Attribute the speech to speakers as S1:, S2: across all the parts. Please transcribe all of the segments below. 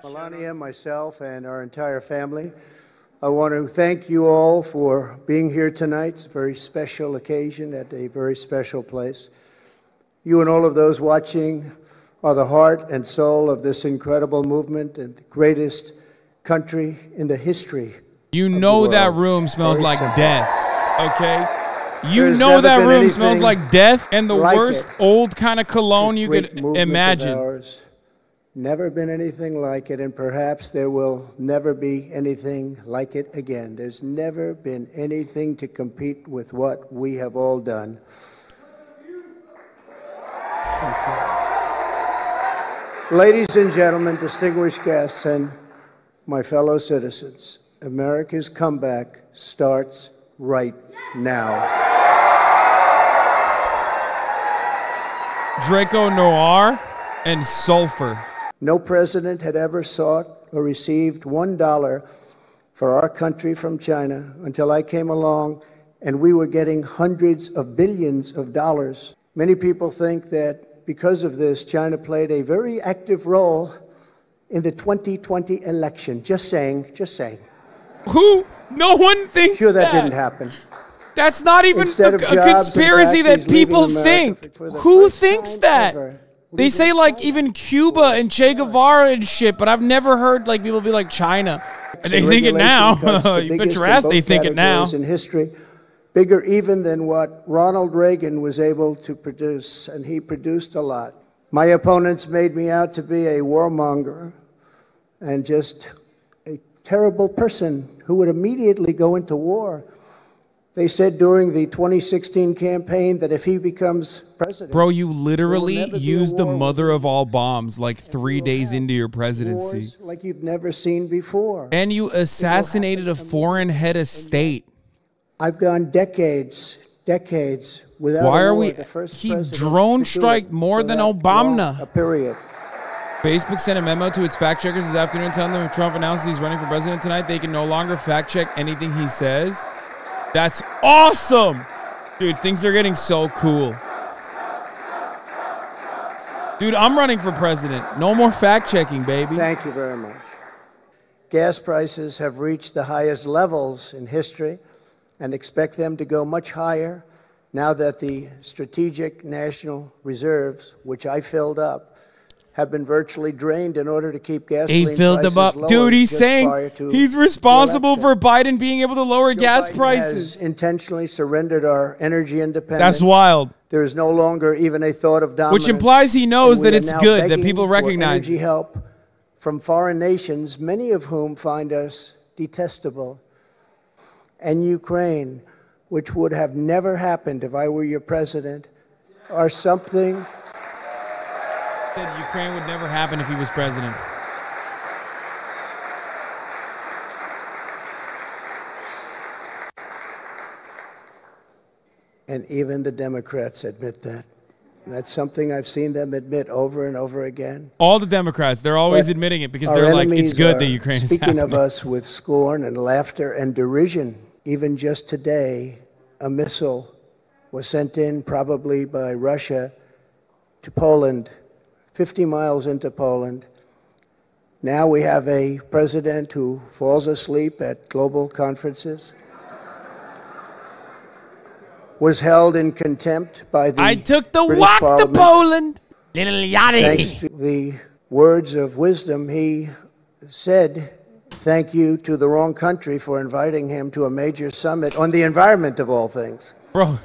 S1: Melania, myself, and our entire family. I want to thank you all for being here tonight. It's a very special occasion at a very special place. You and all of those watching are the heart and soul of this incredible movement and the greatest country in the history.
S2: You know that room smells like death, okay? You know that room smells like death and the worst old kind of cologne you could imagine.
S1: Never been anything like it, and perhaps there will never be anything like it again. There's never been anything to compete with what we have all done. Ladies and gentlemen, distinguished guests, and my fellow citizens, America's comeback starts right now.
S2: Draco Noir and sulfur.
S1: No president had ever sought or received $1 for our country from China until I came along, and we were getting hundreds of billions of dollars. Many people think that because of this, China played a very active role in the 2020 election. Just saying, just saying.
S2: Who? No one thinks
S1: sure that didn't happen.
S2: That's not even a conspiracy that people think. Who thinks that? They say like even Cuba and Che Guevara and shit, but I've never heard like people be like China. And they think it now. You bet your ass they think it now.
S1: In history, bigger even than what Ronald Reagan was able to produce, and he produced a lot. My opponents made me out to be a warmonger and just a terrible person who would immediately go into war. They said during the 2016 campaign that if he becomes president...
S2: Bro, you literally used the mother of all bombs like 3 days into your presidency.
S1: Like you've never seen before.
S2: And you assassinated a foreign head of state.
S1: I've gone decades without
S2: Why are
S1: war.
S2: we... He drone strike more than Obama.
S1: A period.
S2: Facebook sent a memo to its fact checkers this afternoon telling them if Trump announces he's running for president tonight, they can no longer fact check anything he says. That's awesome! Dude, things are getting so cool. Dude, I'm running for president. No more fact-checking, baby.
S1: Thank you very much. Gas prices have reached the highest levels in history and expect them to go much higher now that the strategic national reserves, which I filled up, have been virtually drained in order to keep gasoline prices low. He filled them up.
S2: Dude, he's saying he's responsible for Biden being able to lower gas prices.
S1: Has intentionally surrendered our energy independence.
S2: That's wild.
S1: There is no longer even a thought of dominance.
S2: Which implies he knows that it's good, that people recognize.
S1: Energy help from foreign nations, many of whom find us detestable. And Ukraine, which would have never happened if I were your president, are something...
S2: Said Ukraine would never happen if he was president.
S1: And even the Democrats admit that. That's something I've seen them admit over and over again.
S2: All the Democrats, they're always admitting it because they're like, it's good that Ukraine is happening.
S1: Speaking of us with scorn and laughter and derision, even just today, a missile was sent in probably by Russia to Poland, 50 miles into Poland. Now we have a president who falls asleep at global conferences, was held in contempt by the
S2: I took the
S1: British
S2: walk
S1: Parliament.
S2: to Poland, little yachty.
S1: Thanks to the words of wisdom, he said thank you to the wrong country for inviting him to a major summit on the environment of all things.
S2: Bro,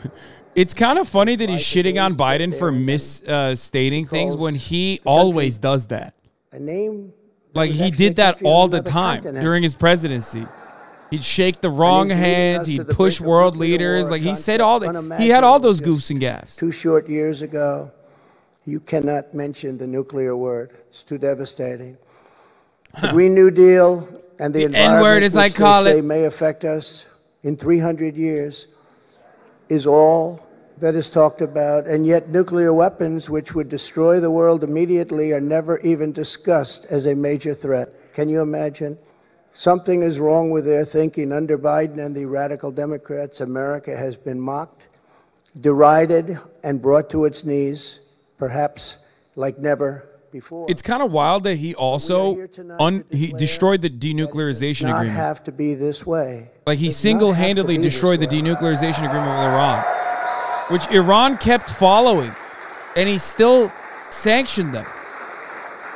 S2: it's kind of funny that he's shitting on Biden for misstating things when he always does that.
S1: A name
S2: like he did that all the time during his presidency. He'd shake the wrong hands. He'd push world leaders. Like he said all that. He had all those goofs and gaffes.
S1: 2 short years ago, you cannot mention the nuclear word. It's too devastating. The Green New Deal and the environment,
S2: N-word, as I call it,
S1: may affect us in 300 years, is all that is talked about, and yet nuclear weapons, which would destroy the world immediately, are never even discussed as a major threat. Can you imagine? Something is wrong with their thinking. Under Biden and the radical Democrats, America has been mocked, derided, and brought to its knees, perhaps like never before.
S2: It's kind of wild that he also he destroyed the denuclearization agreement.
S1: Have to be this way.
S2: Like he single-handedly destroyed the denuclearization agreement with Iran, which Iran kept following, and he still sanctioned them.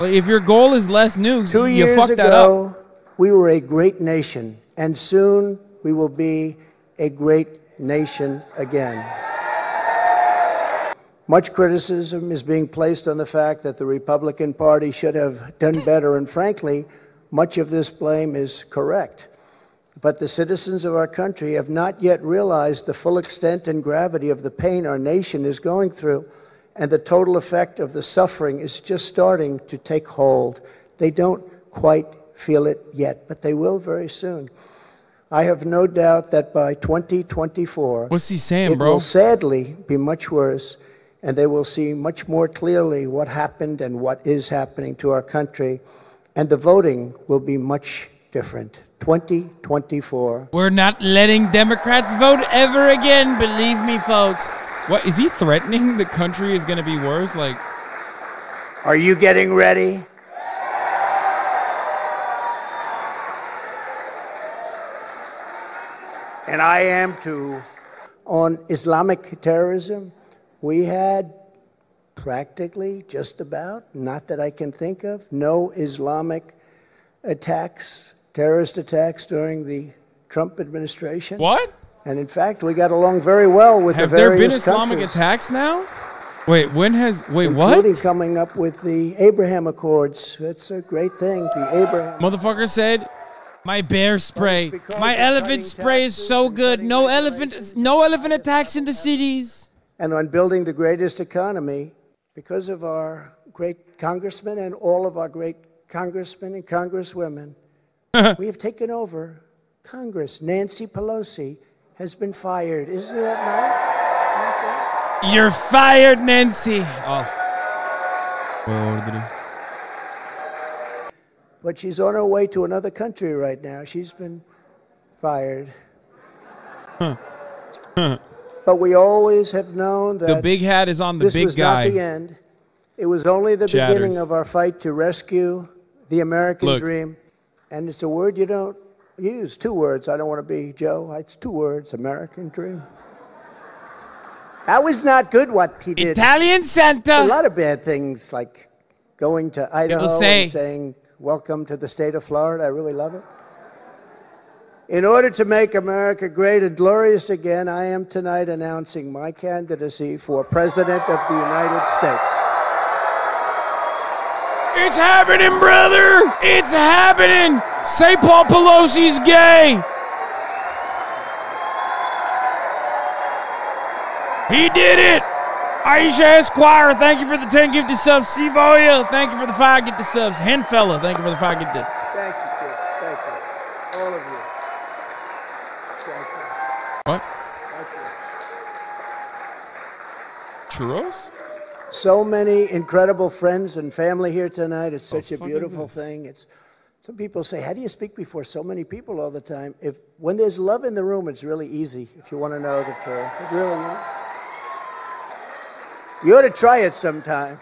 S2: Like if your goal is less nukes, you fucked that up. 2 years ago,
S1: we were a great nation, and soon we will be a great nation again. Much criticism is being placed on the fact that the Republican Party should have done better, and frankly, much of this blame is correct. But the citizens of our country have not yet realized the full extent and gravity of the pain our nation is going through, and the total effect of the suffering is just starting to take hold. They don't quite feel it yet, but they will very soon. I have no doubt that by 2024,
S2: what's he saying,
S1: it
S2: bro?
S1: will sadly be much worse, and they will see much more clearly what happened and what is happening to our country, and the voting will be much different. 2024.
S2: We're not letting Democrats vote ever again, believe me, folks. What, is he threatening the country is going to be worse? Like,
S1: are you getting ready? And I am too. On Islamic terrorism, we had practically just about, not that I can think of, no Islamic attacks, terrorist attacks during the Trump administration.
S2: What?
S1: And in fact, we got along very well with the various countries.
S2: Have there been Islamic attacks now? Wait, when has, wait, what?
S1: Including coming up with the Abraham Accords. That's a great thing, the Abraham.
S2: Motherfucker said, my bear spray, my elephant spray is so good. No elephant attacks in the cities.
S1: And on building the greatest economy, because of our great congressmen and all of our great congressmen and congresswomen, we have taken over Congress. Nancy Pelosi has been fired. Isn't that nice?
S2: You're fired, Nancy. Oh.
S1: But she's on her way to another country right now. She's been fired. But we always have known that
S2: the big hat is on the big guy.
S1: This was not the end. It was only the beginning of our fight to rescue the American dream. And it's a word you don't use. 2 words. I don't want to be Joe. It's 2 words. American dream. That was not good what he did.
S2: Italian Santa.
S1: A lot of bad things, like going to Idaho and saying, welcome to the state of Florida. I really love it. In order to make America great and glorious again, I am tonight announcing my candidacy for President of the United States.
S2: It's happening, brother! It's happening! Say Paul Pelosi's gay! He did it! Aisha Esquire, thank you for the 10 gifted subs. Sivoya, thank you for the 5 gifted subs. Henfella, thank you for the 5 gifted.
S1: Thank you, kids. Thank you. All of you. Thank you.
S2: What?
S1: Thank you.
S2: Churros?
S1: So many incredible friends and family here tonight. It's such a beautiful thing. Some people say, how do you speak before so many people all the time? When there's love in the room, it's really easy, if you want to know the truth. It really is. You ought to try it sometime.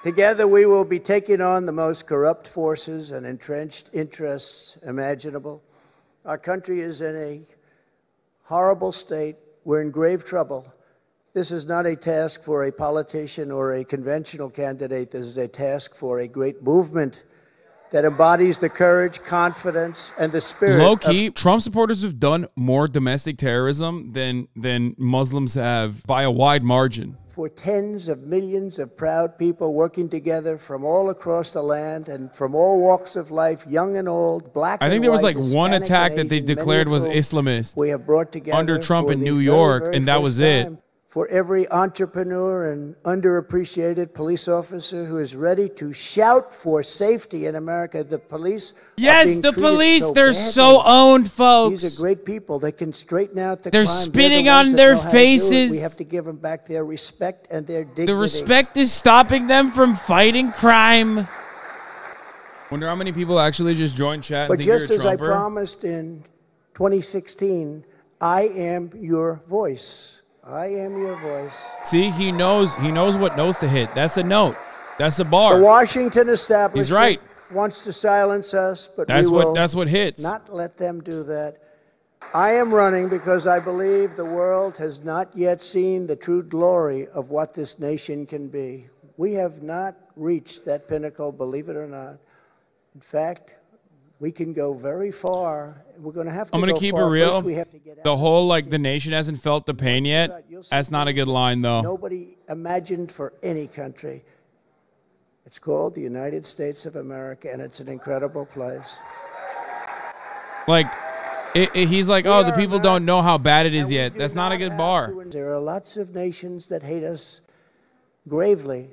S1: Together we will be taking on the most corrupt forces and entrenched interests imaginable. Our country is in a horrible state. We're in grave trouble. This is not a task for a politician or a conventional candidate. This is a task for a great movement that embodies the courage, confidence, and the spirit.
S2: Low-key, Trump supporters have done more domestic terrorism than Muslims have by a wide margin.
S1: For tens of millions of proud people working together from all across the land and from all walks of life, young and old, black and white.
S2: I think there was like
S1: Hispanic
S2: one attack that they
S1: Asian,
S2: declared was Islamist
S1: we have brought together
S2: under Trump in
S1: the
S2: New
S1: very,
S2: York,
S1: very
S2: and that was it.
S1: time. For every entrepreneur and underappreciated police officer who is ready to shout for safety in America. The police
S2: Yes, the police, they're so owned, folks.
S1: These are great people. They can straighten out the
S2: crime.
S1: They're
S2: spitting on their faces.
S1: We have to give them back their respect and their dignity.
S2: The respect is stopping them from fighting crime. Wonder how many people actually just joined chat and
S1: think just as I promised in 2016, I am your voice. I am your voice.
S2: See, he knows what notes to hit. That's a note. That's a bar.
S1: The Washington establishment
S2: He's right.
S1: wants to silence us, but
S2: that's
S1: we will
S2: that's what hits.
S1: not let them do that. I am running because I believe the world has not yet seen the true glory of what this nation can be. We have not reached that pinnacle, believe it or not. In fact, we can go very far. We're going to have to
S2: I'm going to keep it real. The whole, like, the nation hasn't felt the pain yet. That's not a good line, though.
S1: Nobody imagined for any country. It's called the United States of America, and it's an incredible place.
S2: Like, he's like, oh, the people don't know how bad it is yet. That's not a good bar.
S1: There are lots of nations that hate us gravely.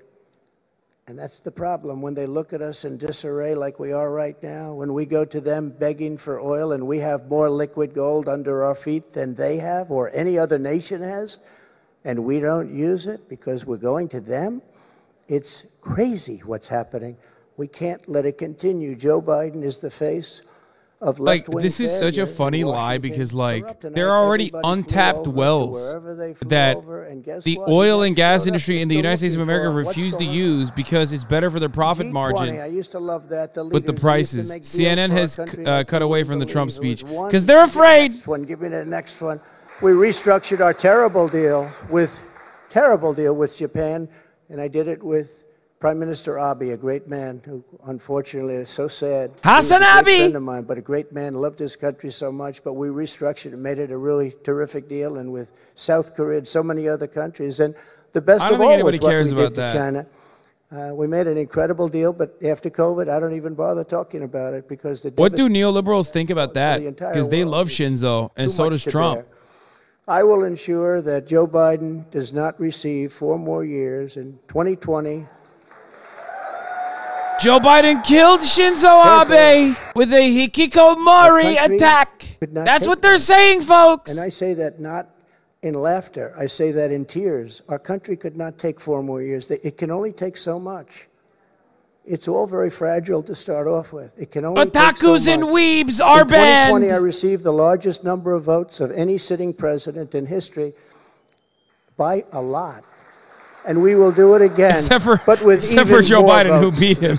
S1: And that's the problem. When they look at us in disarray like we are right now, when we go to them begging for oil and we have more liquid gold under our feet than they have or any other nation has, and we don't use it because we're going to them, it's crazy what's happening. We can't let it continue. Joe Biden is the face of left-wing.
S2: Like, this is such a funny lie because, like, there are already untapped wells that the oil and gas industry in the United States of America refused to use because it's better for their profit margin.
S1: I used to love that.
S2: With the prices. CNN has cut away from the Trump speech because they're afraid.
S1: Give me the next one. We restructured our terrible deal with Japan, and I did it with Prime Minister Abe, a great man who, unfortunately, is so sad.
S2: HasanAbi!
S1: He was a friend of mine, but a great man, loved his country so much. But we restructured and made it a really terrific deal, and with South Korea and so many other countries. And the best of all was what we did to China. We made an incredible deal, but after COVID, I don't even bother talking about it because the
S2: what do neoliberals think about that? Because they love Shinzo, and so does Trump.
S1: I will ensure that Joe Biden does not receive 4 more years in 2020.
S2: Joe Biden killed Shinzo Abe with a hikikomori attack. That's what they're saying, folks.
S1: And I say that not in laughter. I say that in tears. Our country could not take 4 more years. It can only take so much. It's all very fragile to start off with. It can only take so much.
S2: Otakus and weebs are banned.
S1: In 2020, I received the largest number of votes of any sitting president in history by a lot. And we will do it again,
S2: except for Joe Biden, who beat him.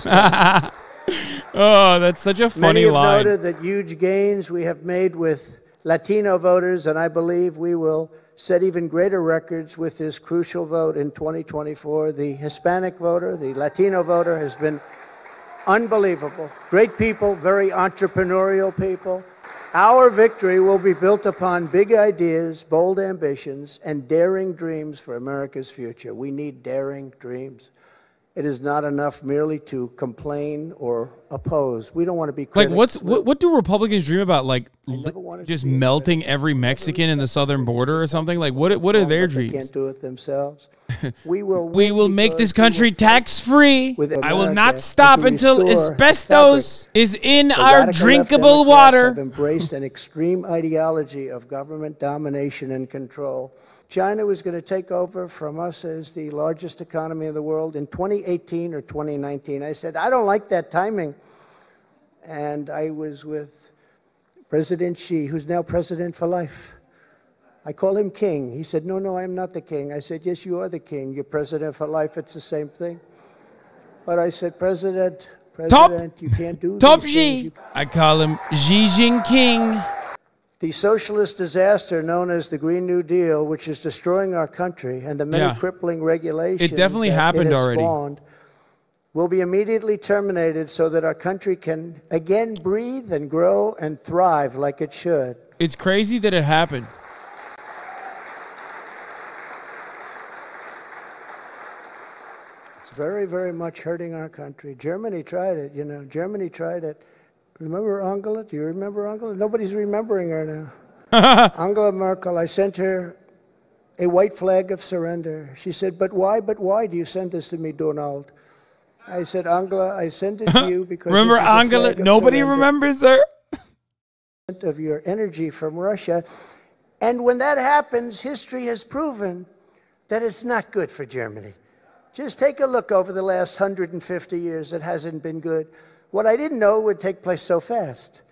S2: Oh, that's such a funny line.
S1: Many have noted that huge gains we have made with Latino voters, and I believe we will set even greater records with this crucial vote in 2024. The Hispanic voter, the Latino voter, has been unbelievable. Great people, very entrepreneurial people. Our victory will be built upon big ideas, bold ambitions, and daring dreams for America's future. We need daring dreams. It is not enough merely to complain or oppose. We don't want to be critics.
S2: Like, what do Republicans dream about? Like, just melting every Mexican in the southern border or something? Like, what are their dreams?
S1: They can't do it themselves. We
S2: will make this country tax-free. I will not stop until asbestos is in our drinkable water.
S1: Have embraced an extreme ideology of government domination and control. China was going to take over from us as the largest economy in the world in 2018 or 2019. I said, I don't like that timing. And I was with President Xi, who's now president for life. I call him king. He said, no, I'm not the king. I said, yes, you are the king. You're president for life. It's the same thing. But I said, President, you can't do
S2: Top
S1: these
S2: Xi. I call him Xi Jinping.
S1: The socialist disaster known as the Green New Deal, which is destroying our country, and the many crippling regulations
S2: it definitely happened already.
S1: Spawned, will be immediately terminated so that our country can again breathe and grow and thrive like it should.
S2: It's crazy that it happened.
S1: It's very, very much hurting our country. Germany tried it, Germany tried it. Remember Angela? Do you remember Angela? Nobody's remembering her now. Angela Merkel, I sent her a white flag of surrender. She said, but why do you send this to me, Donald? I said, Angela, I sent it to you because
S2: remember Angela? Nobody remembers her.
S1: Of your energy from Russia. And when that happens, history has proven that it's not good for Germany. Just take a look over the last 150 years. It hasn't been good. What I didn't know would take place so fast.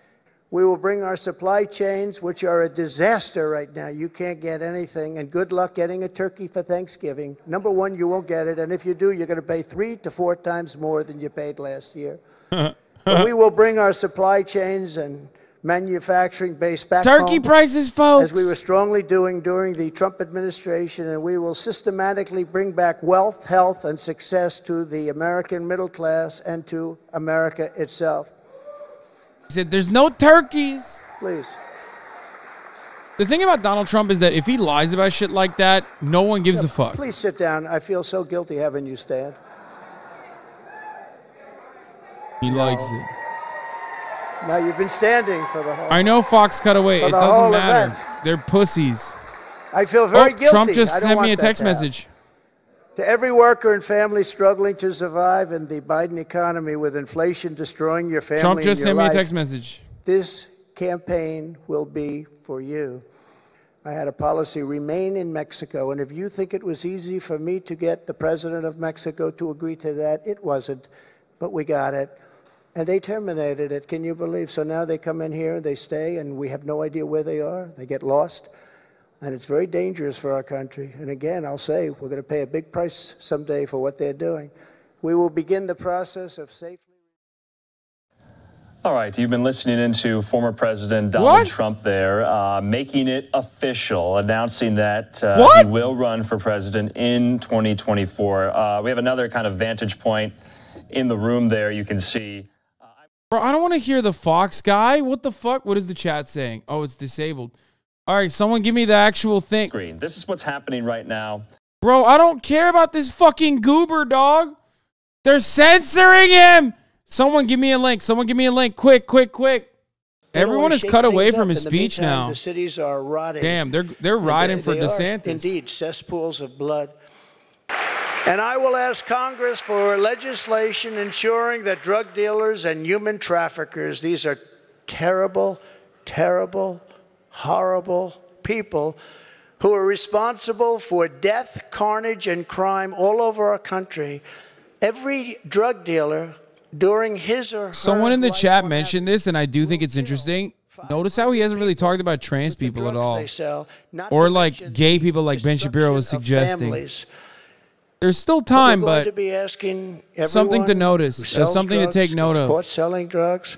S1: We will bring our supply chains, which are a disaster right now. You can't get anything, and good luck getting a turkey for Thanksgiving. Number one, you won't get it, and if you do, you're going to pay 3 to 4 times more than you paid last year. But we will bring our supply chains and manufacturing base back
S2: turkey
S1: home,
S2: prices, folks,
S1: as we were strongly doing during the Trump administration, and we will systematically bring back wealth, health, and success to the American middle class and to America itself.
S2: He said there's no turkeys.
S1: Please.
S2: The thing about Donald Trump is that if he lies about shit like that, no one gives a fuck.
S1: Please sit down. I feel so guilty having you stand.
S2: He likes it.
S1: Now you've been standing for the whole.
S2: I know Fox cut away. It doesn't matter.
S1: Event.
S2: They're pussies.
S1: I feel very guilty.
S2: Trump just sent me a text message.
S1: To every worker and family struggling to survive in the Biden economy with inflation destroying your family
S2: Trump just
S1: and your
S2: sent me a
S1: life,
S2: text message.
S1: This campaign will be for you. I had a policy, remain in Mexico, and if you think it was easy for me to get the president of Mexico to agree to that, it wasn't, but we got it. And they terminated it, can you believe? So now they come in here, they stay, and we have no idea where they are. They get lost. And it's very dangerous for our country. And again, I'll say, we're going to pay a big price someday for what they're doing. We will begin the process of safely.
S3: All right, you've been listening into former President Donald Trump there, making it official, announcing that he will run for president in 2024. We have another kind of vantage point in the room there you can see.
S2: Bro, I don't want to hear the Fox guy. What the fuck? What is the chat saying? Oh, it's disabled. All right, someone give me the actual thing.
S3: This is what's happening right now.
S2: Bro, I don't care about this fucking goober, dog. They're censoring him. Someone give me a link. Someone give me a link. Quick, quick, quick. Everyone is cut away from his speech now.
S1: The cities are rotting.
S2: Damn, they're riding for DeSantis.
S1: Indeed, cesspools of blood. And I will ask Congress for legislation ensuring that drug dealers and human traffickers, these are terrible, terrible, horrible people who are responsible for death, carnage, and crime all over our country. Every drug dealer during his or her
S2: someone in the chat mentioned this, and I do think it's interesting. Notice how he hasn't really talked about trans people at all, or like gay people, like Ben Shapiro was suggesting. There's still time, but something to notice, something to take note of.
S1: Caught selling drugs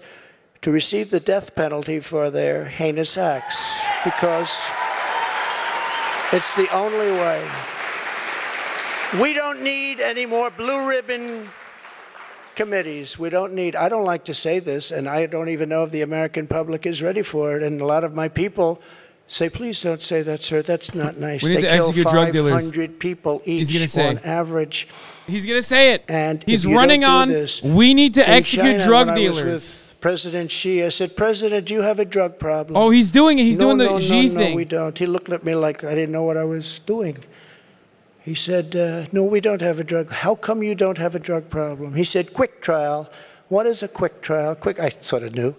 S1: to receive the death penalty for their heinous acts, because it's the only way. We don't need any more blue ribbon committees. We don't need, I don't like to say this, and I don't even know if the American public is ready for it, and a lot of my people say, please don't say that, sir. That's not nice.
S2: We need to execute drug dealers.
S1: 500 people each on average.
S2: He's going to say it.
S1: And
S2: he's running on, we need to execute drug dealers.
S1: I was with President Xi. I said, President, do you have a drug problem?
S2: Oh, he's doing it. He's doing the Xi thing.
S1: No, we don't. He looked at me like I didn't know what I was doing. He said, no, we don't have a drug. How come you don't have a drug problem? He said, quick trial. What is a quick trial? Quick, I sort of knew.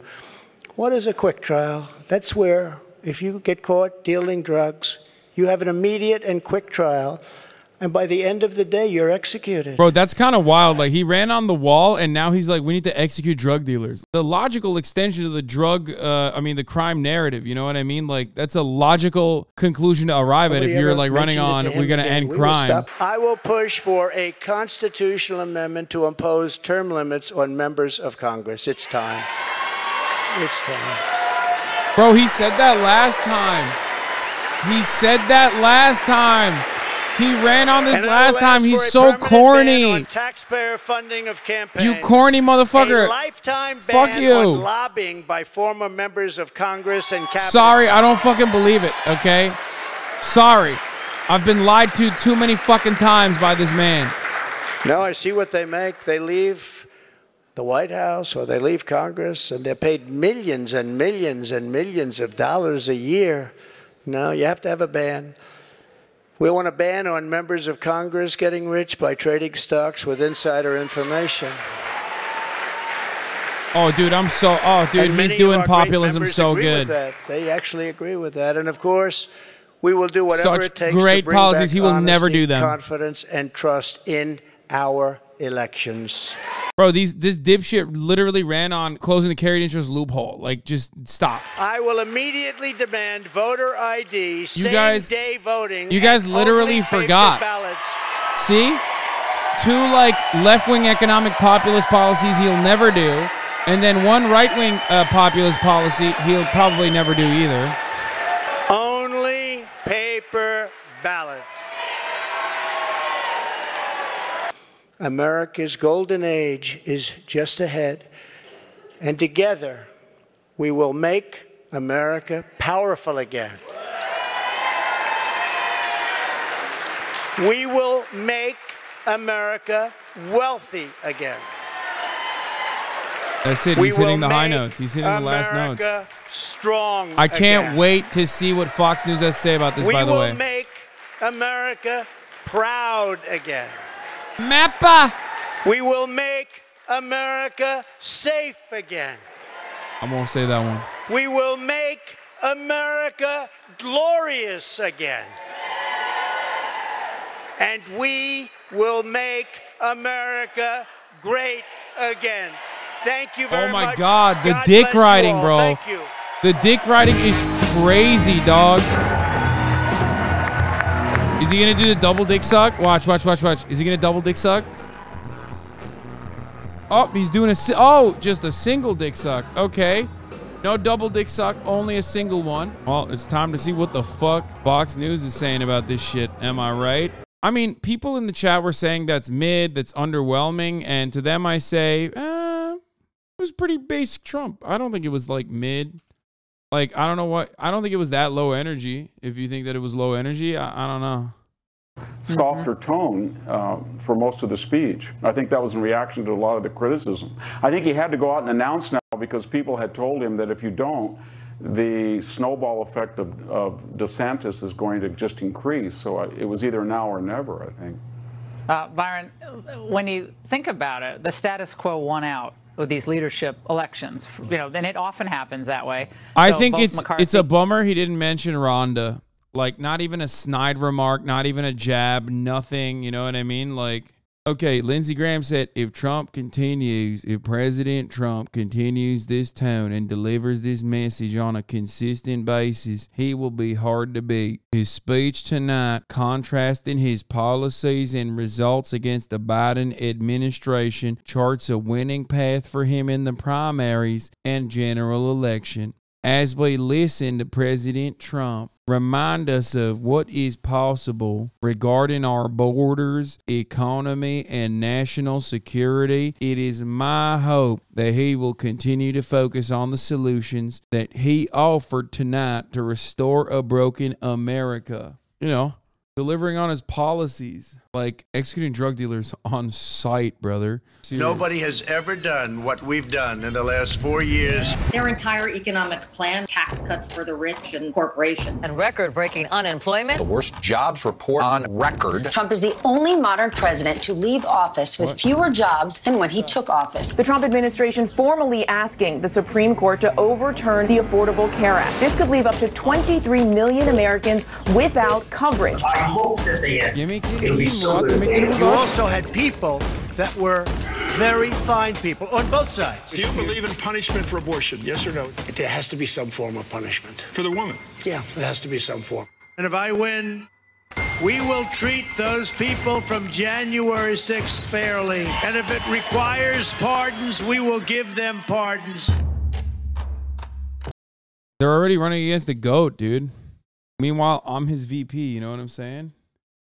S1: What is a quick trial? That's where if you get caught dealing drugs, you have an immediate and quick trial, and by the end of the day, you're executed.
S2: Bro, that's kind of wild. Like, he ran on the wall, and now he's like, we need to execute drug dealers. The logical extension of the the crime narrative, you know what I mean? Like, that's a logical conclusion to arrive at if you're, like, running on, we're going to end crime.
S1: I will push for a constitutional amendment to impose term limits on members of Congress. It's time. It's time.
S2: Bro, he said that last time. He said that last time. He ran on this last time. He's so corny.
S1: Taxpayer funding of campaigns.
S2: You corny motherfucker.
S1: A lifetime ban
S2: Fuck you.
S1: on lobbying by former members of Congress and cabinet.
S2: Sorry, I don't fucking believe it, okay? Sorry. I've been lied to too many fucking times by this man.
S1: No, I see what they make. They leave the White House or they leave Congress and they're paid millions and millions and millions of dollars a year. No, you have to have a ban. We want a ban on members of Congress getting rich by trading stocks with insider information.
S2: Oh, dude, he's doing populism so good.
S1: They actually agree with that. And of course, we will do whatever it takes
S2: great
S1: to bring
S2: policies.
S1: back
S2: He will
S1: honesty,
S2: never do them.
S1: Confidence and trust in our elections.
S2: Bro, this dipshit literally ran on closing the carried interest loophole. Like, just stop.
S1: I will immediately demand voter ID, same-day voting.
S2: You guys literally forgot. See? 2 like left-wing economic populist policies he'll never do, and then 1 right-wing populist policy he'll probably never do either.
S1: Only paper ballots. America's golden age is just ahead, and together we will make America powerful again. We will make America wealthy again.
S2: That's it. He's hitting the high notes. He's hitting the last notes.
S1: America strong.
S2: I can't wait to see what Fox News has to say about this, by the way.
S1: We will make America proud again.
S2: Mappa.
S1: We will make America safe again.
S2: I won't say that one.
S1: We will make America glorious again. And we will make America great again. Thank you very much.
S2: Oh my God, the dick riding, bro.
S1: Thank you.
S2: The dick riding is crazy, dog. Is he gonna do the double dick suck? Watch. Is he gonna double dick suck? Oh, he's doing just a single dick suck. Okay. No double dick suck, only a single one. Well, it's time to see what the fuck Fox News is saying about this shit. Am I right? I mean, people in the chat were saying that's mid, that's underwhelming, and to them I say, it was pretty basic Trump. I don't think it was like mid. Like, I don't think it was that low energy. If you think that it was low energy, I don't know.
S4: Softer tone for most of the speech. I think that was in reaction to a lot of the criticism. I think he had to go out and announce now because people had told him that if you don't, the snowball effect of DeSantis is going to just increase. So it was either now or never, I think.
S5: Byron, when you think about it, the status quo won out with these leadership elections. You know, then it often happens that way.
S2: I think it's a bummer he didn't mention Rhonda. Like, not even a snide remark, not even a jab, nothing. You know what I mean? Like, okay, Lindsey Graham said, if President Trump continues this tone and delivers this message on a consistent basis, he will be hard to beat. His speech tonight, contrasting his policies and results against the Biden administration, charts a winning path for him in the primaries and general election. As we listen to President Trump remind us of what is possible regarding our borders, economy, and national security, it is my hope that he will continue to focus on the solutions that he offered tonight to restore a broken America. You know, delivering on his policies, like executing drug dealers on sight, brother. Serious.
S1: Nobody has ever done what we've done in the last 4 years.
S6: Their entire economic plan, tax cuts for the rich and corporations.
S7: And record-breaking unemployment.
S8: The worst jobs report on record.
S9: Trump is the only modern president to leave office with fewer jobs than when he took office.
S10: The Trump administration formally asking the Supreme Court to overturn the Affordable Care Act. This could leave up to 23 million Americans without coverage.
S1: I hope that they end. It'll be so good. You also had people that were very fine people on both sides.
S11: Do you believe in punishment for abortion, yes or no?
S1: There has to be some form of punishment.
S11: For the woman?
S1: Yeah, there has to be some form. And if I win, we will treat those people from January 6th fairly. And if it requires pardons, we will give them pardons.
S2: They're already running against the GOAT, dude. Meanwhile, I'm his VP, you know what I'm saying?